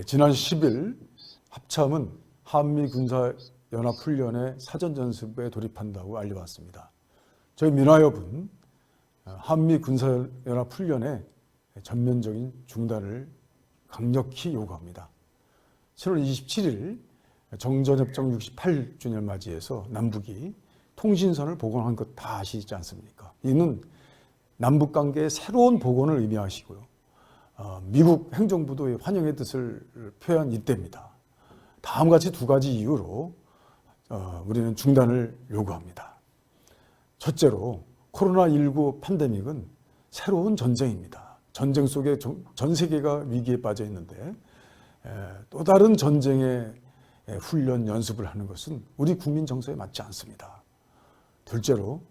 지난 10일 합참은 한미군사연합훈련의 사전연습에 돌입한다고 알려왔습니다. 저희 민화협은 한미군사연합훈련의 전면적인 중단을 강력히 요구합니다. 7월 27일 정전협정 68주년 맞이해서 남북이 통신선을 복원한 것 다 아시지 않습니까? 이는 남북관계의 새로운 복원을 의미하시고요. 미국 행정부도 환영의 뜻을 표한 이때입니다. 다음과 같이 두 가지 이유로 우리는 중단을 요구합니다. 첫째로 코로나19 팬데믹은 새로운 전쟁입니다. 전쟁 속에 전 세계가 위기에 빠져 있는데 또 다른 전쟁의 훈련 연습을 하는 것은 우리 국민 정서에 맞지 않습니다. 둘째로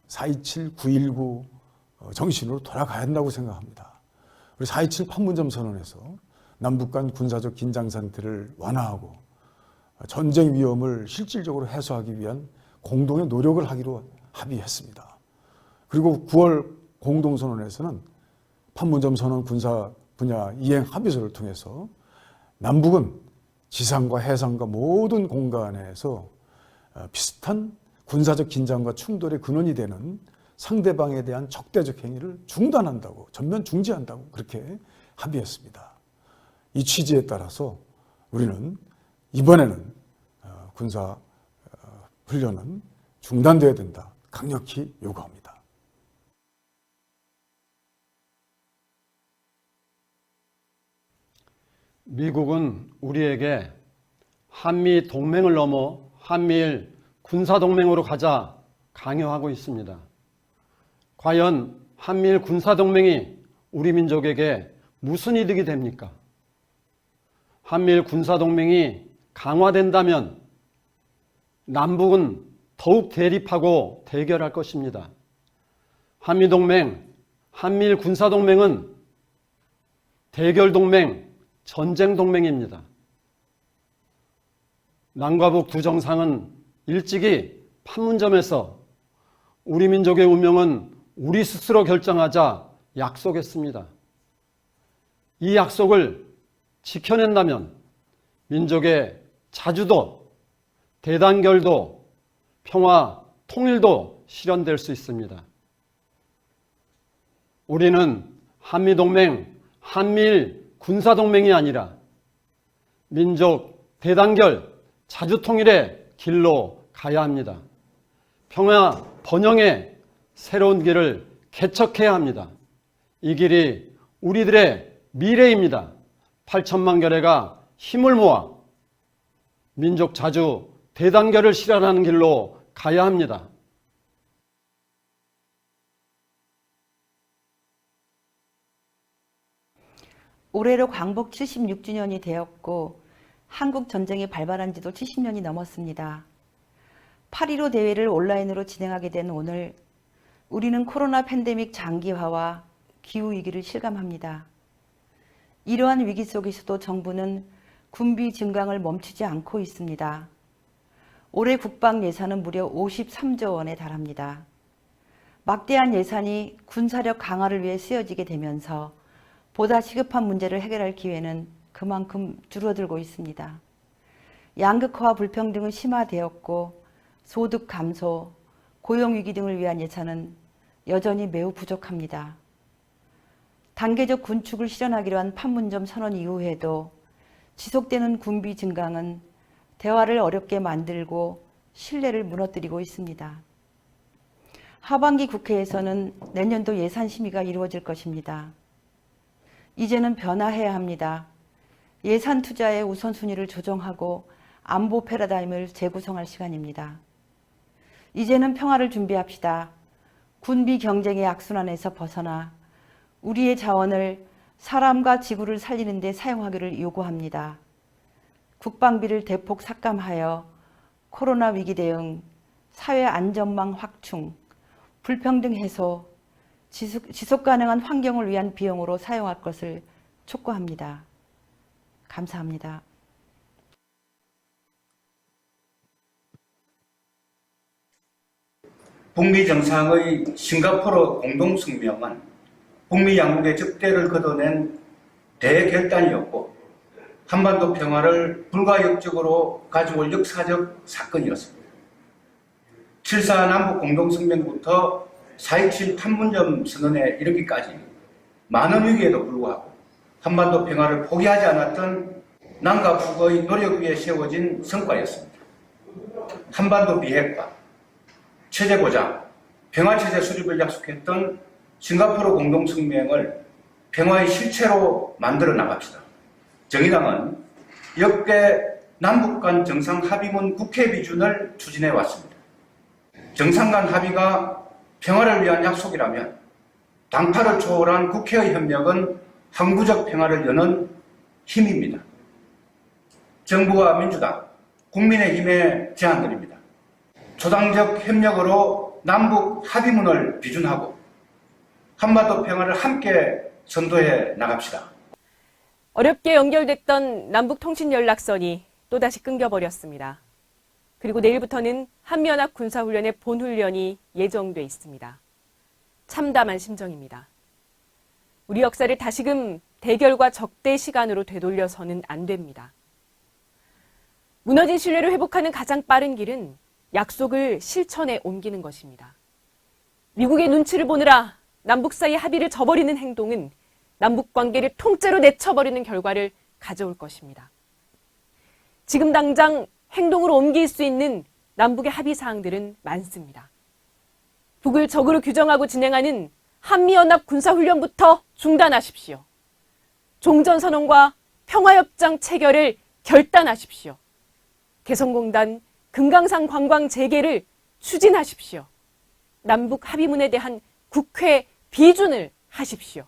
4.27, 9.19 정신으로 돌아가야 한다고 생각합니다. 우리 4.27 판문점 선언에서 남북 간 군사적 긴장 상태를 완화하고 전쟁 위험을 실질적으로 해소하기 위한 공동의 노력을 하기로 합의했습니다. 그리고 9월 공동선언에서는 판문점 선언 군사 분야 이행 합의서를 통해서 남북은 지상과 해상과 모든 공간에서 비슷한 군사적 긴장과 충돌의 근원이 되는 상대방에 대한 적대적 행위를 중단한다고, 전면 중지한다고 그렇게 합의했습니다. 이 취지에 따라서 우리는 이번에는 군사 훈련은 중단되어야 된다. 강력히 요구합니다. 미국은 우리에게 한미 동맹을 넘어 한미일 군사동맹으로 가자 강요하고 있습니다. 과연 한미일 군사동맹이 우리 민족에게 무슨 이득이 됩니까? 한미일 군사동맹이 강화된다면 남북은 더욱 대립하고 대결할 것입니다. 한미동맹, 한미일 군사동맹은 대결동맹, 전쟁동맹입니다. 남과 북 두 정상은 일찍이 판문점에서 우리 민족의 운명은 우리 스스로 결정하자 약속했습니다. 이 약속을 지켜낸다면 민족의 자주도, 대단결도, 평화, 통일도 실현될 수 있습니다. 우리는 한미동맹, 한미일 군사동맹이 아니라 민족 대단결, 자주통일의 길로 가야 합니다. 평화 번영의 새로운 길을 개척해야 합니다. 이 길이 우리들의 미래입니다. 8천만 결의가 힘을 모아 민족 자주 대단결을 실현하는 길로 가야 합니다. 올해로 광복 76주년이 되었고 한국 전쟁이 발발한 지도 70년이 넘었습니다. 8.15 대회를 온라인으로 진행하게 된 오늘 우리는 코로나 팬데믹 장기화와 기후위기를 실감합니다. 이러한 위기 속에서도 정부는 군비 증강을 멈추지 않고 있습니다. 올해 국방 예산은 무려 53조 원에 달합니다. 막대한 예산이 군사력 강화를 위해 쓰여지게 되면서 보다 시급한 문제를 해결할 기회는 그만큼 줄어들고 있습니다. 양극화와 불평등은 심화되었고 소득 감소, 고용위기 등을 위한 예산은 여전히 매우 부족합니다. 단계적 군축을 실현하기로 한 판문점 선언 이후에도 지속되는 군비 증강은 대화를 어렵게 만들고 신뢰를 무너뜨리고 있습니다. 하반기 국회에서는 내년도 예산 심의가 이루어질 것입니다. 이제는 변화해야 합니다. 예산 투자의 우선순위를 조정하고 안보 패러다임을 재구성할 시간입니다. 이제는 평화를 준비합시다. 군비 경쟁의 악순환에서 벗어나 우리의 자원을 사람과 지구를 살리는 데 사용하기를 요구합니다. 국방비를 대폭 삭감하여 코로나 위기 대응, 사회 안전망 확충, 불평등 해소, 지속 가능한 환경을 위한 비용으로 사용할 것을 촉구합니다. 감사합니다. 북미 정상의 싱가포르 공동성명은 북미 양국의 적대를 걷어낸 대결단이었고 한반도 평화를 불가역적으로 가져올 역사적 사건이었습니다. 7.4 남북 공동성명부터 4.27 판문점 선언에 이르기까지 많은 위기에도 불구하고 한반도 평화를 포기하지 않았던 남과 북의 노력 위에 세워진 성과였습니다. 한반도 비핵화, 체제 고장, 평화체제 수립을 약속했던 싱가포르 공동성명을 평화의 실체로 만들어 나갑시다. 정의당은 역대 남북 간 정상합의문 국회 비준을 추진해 왔습니다. 정상 간 합의가 평화를 위한 약속이라면 당파를 초월한 국회의 협력은 항구적 평화를 여는 힘입니다. 정부와 민주당, 국민의힘에 제안드립니다. 초당적 협력으로 남북 합의문을 비준하고 한반도 평화를 함께 선도해 나갑시다. 어렵게 연결됐던 남북통신연락선이 또다시 끊겨버렸습니다. 그리고 내일부터는 한미연합 군사훈련의 본훈련이 예정돼 있습니다. 참담한 심정입니다. 우리 역사를 다시금 대결과 적대 시간으로 되돌려서는 안 됩니다. 무너진 신뢰를 회복하는 가장 빠른 길은 약속을 실천에 옮기는 것입니다. 미국의 눈치를 보느라 남북 사이 합의를 저버리는 행동은 남북 관계를 통째로 내쳐버리는 결과를 가져올 것입니다. 지금 당장 행동으로 옮길 수 있는 남북의 합의 사항들은 많습니다. 북을 적으로 규정하고 진행하는 한미연합 군사훈련부터 중단하십시오. 종전선언과 평화협정 체결을 결단하십시오. 개성공단, 금강산 관광 재개를 추진하십시오. 남북 합의문에 대한 국회 비준을 하십시오.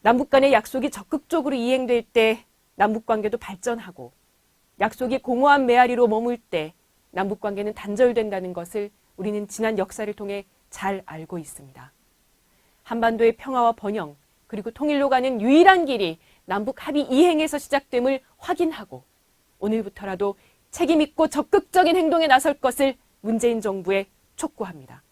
남북 간의 약속이 적극적으로 이행될 때 남북 관계도 발전하고 약속이 공허한 메아리로 머물 때 남북 관계는 단절된다는 것을 우리는 지난 역사를 통해 잘 알고 있습니다. 한반도의 평화와 번영 그리고 통일로 가는 유일한 길이 남북 합의 이행에서 시작됨을 확인하고 오늘부터라도 책임 있고 적극적인 행동에 나설 것을 문재인 정부에 촉구합니다.